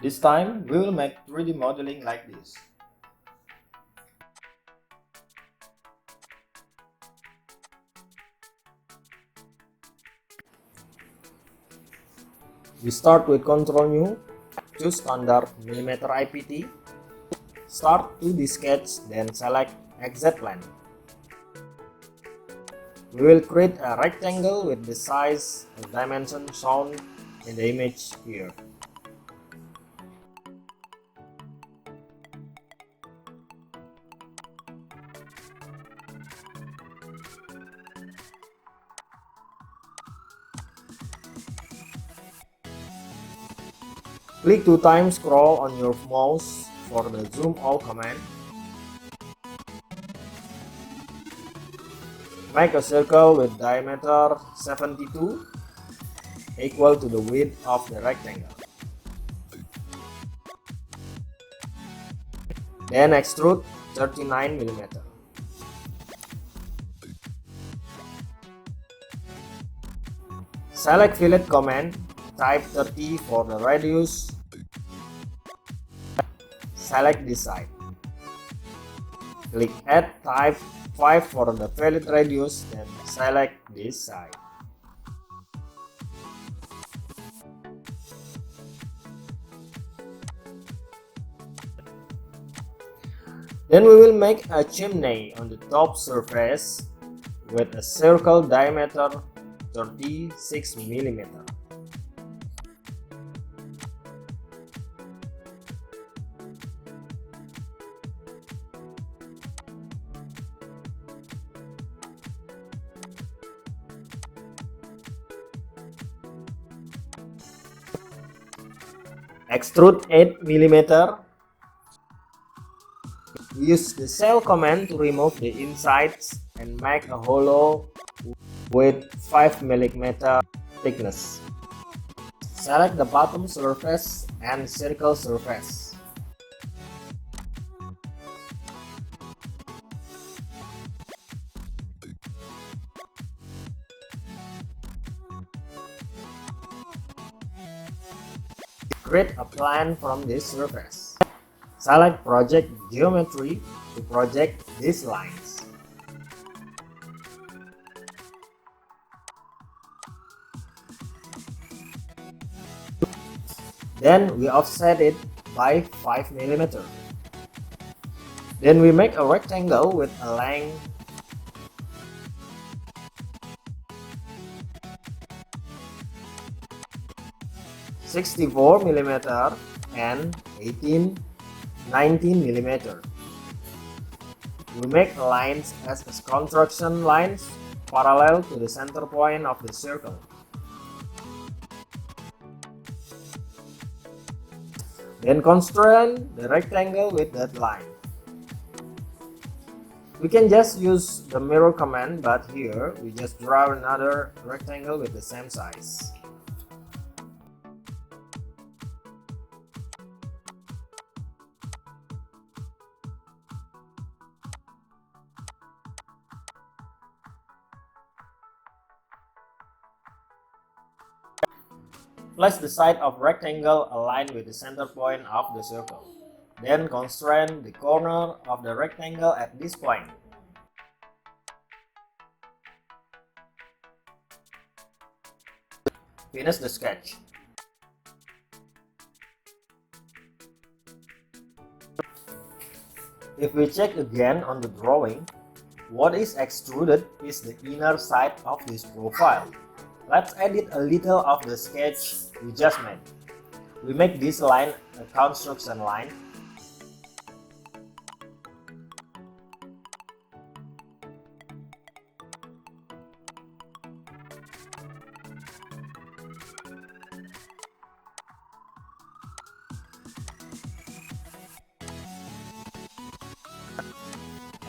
This time we will make 3D modeling like this. We start with Control New, choose standard millimeter IPT, start 2D sketch, then select Exit Plane. We will create a rectangle with the size and dimension shown in the image here. Click 2 times, scroll on your mouse for the zoom all command. Make a circle with diameter 72 equal to the width of the rectangle. Then extrude 39 mm. Select fillet command, type 30 for the radius. Select this side. Click add, type 5 for the fillet radius, then select this side. Then we will make a chimney on the top surface with a circle diameter 36 mm. Extrude 8 mm. Use the cell command to remove the insides and make a hollow with 5 mm thickness. Select the bottom surface and circle surface. Create a plan from this surface. Select Project Geometry to project these lines. Then we offset it by 5 mm. Then we make a rectangle with a length 64 mm and 19 mm. We make lines as construction lines parallel to the center point of the circle. Then constrain the rectangle with that line. We can just use the mirror command, but here we just draw another rectangle with the same size. Place the side of rectangle aligned with the center point of the circle. Then constrain the corner of the rectangle at this point. Finish the sketch. If we check again on the drawing, what is extruded is the inner side of this profile. Let's edit a little of the sketch we just made. We make this line a construction line.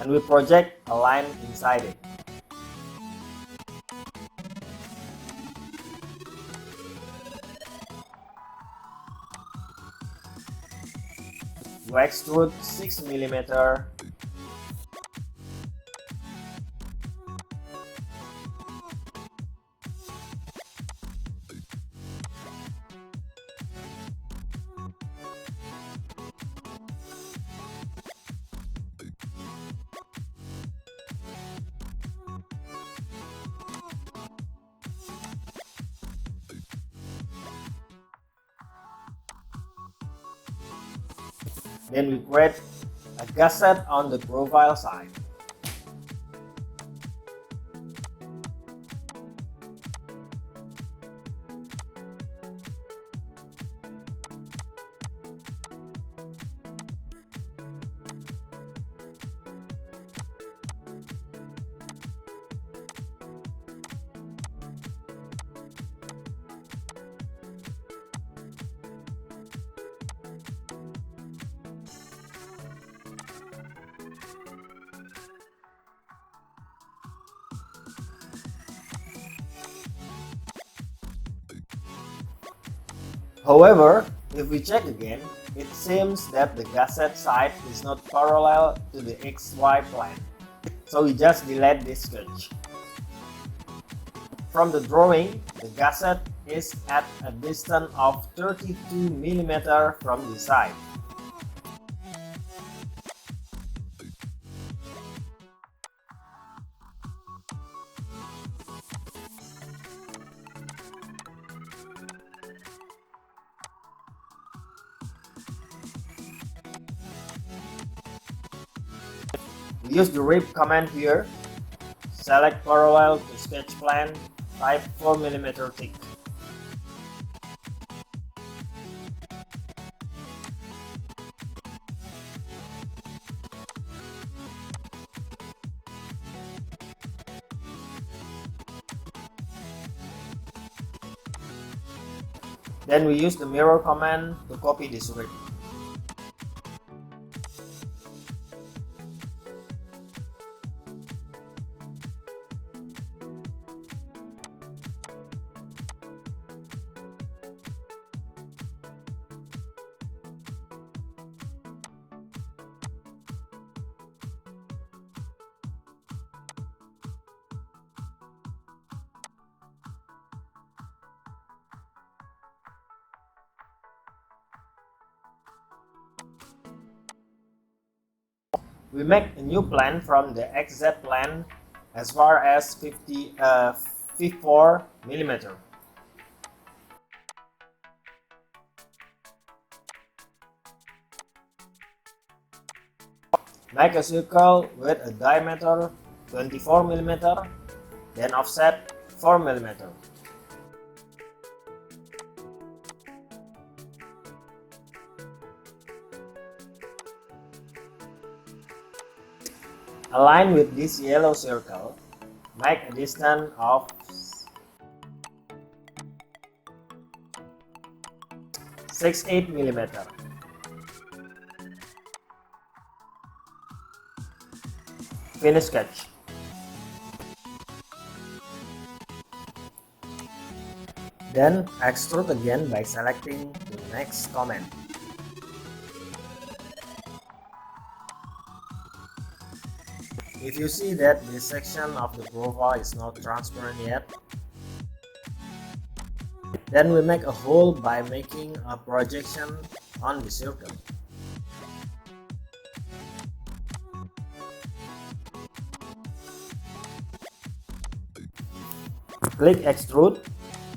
And we project a line inside it. We extrude 6 mm. Then we create a gusset on the profile side. However, if we check again, it seems that the gusset side is not parallel to the XY plane, so we just delete this sketch. From the drawing, the gusset is at a distance of 32 mm from the side. We use the rip command here. Select parallel to sketch plan, type 4 mm thick. Then we use the mirror command to copy this rip. We make a new plan from the XZ plan as far as 54 mm. Make a circle with a diameter 24 mm, then offset 4 mm. Align with this yellow circle, make a distance of 68 mm. Finish sketch. Then extrude again by selecting the next command. If you see that this section of the profile is not transparent yet, then we make a hole by making a projection on the circle. Click extrude,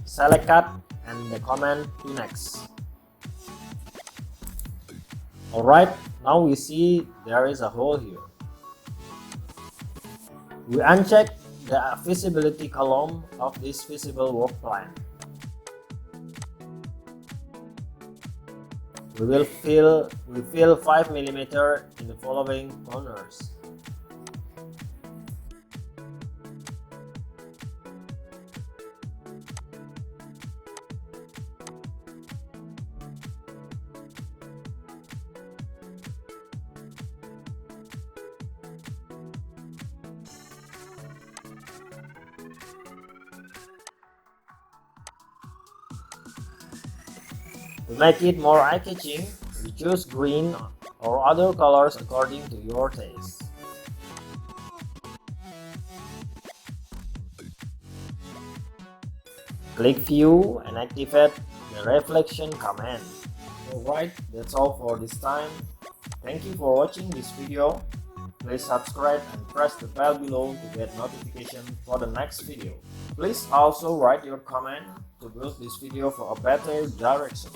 select cut, and the command to next. Alright, now we see there is a hole here. We uncheck the visibility column of this visible work plan. We fill 5 mm in the following corners. To make it more eye-catching, we choose green or other colors according to your taste. Click View and activate the reflection command. Alright, that's all for this time. Thank you for watching this video. Please subscribe and press the bell below to get notification for the next video. Please also write your comment to build this video for a better direction.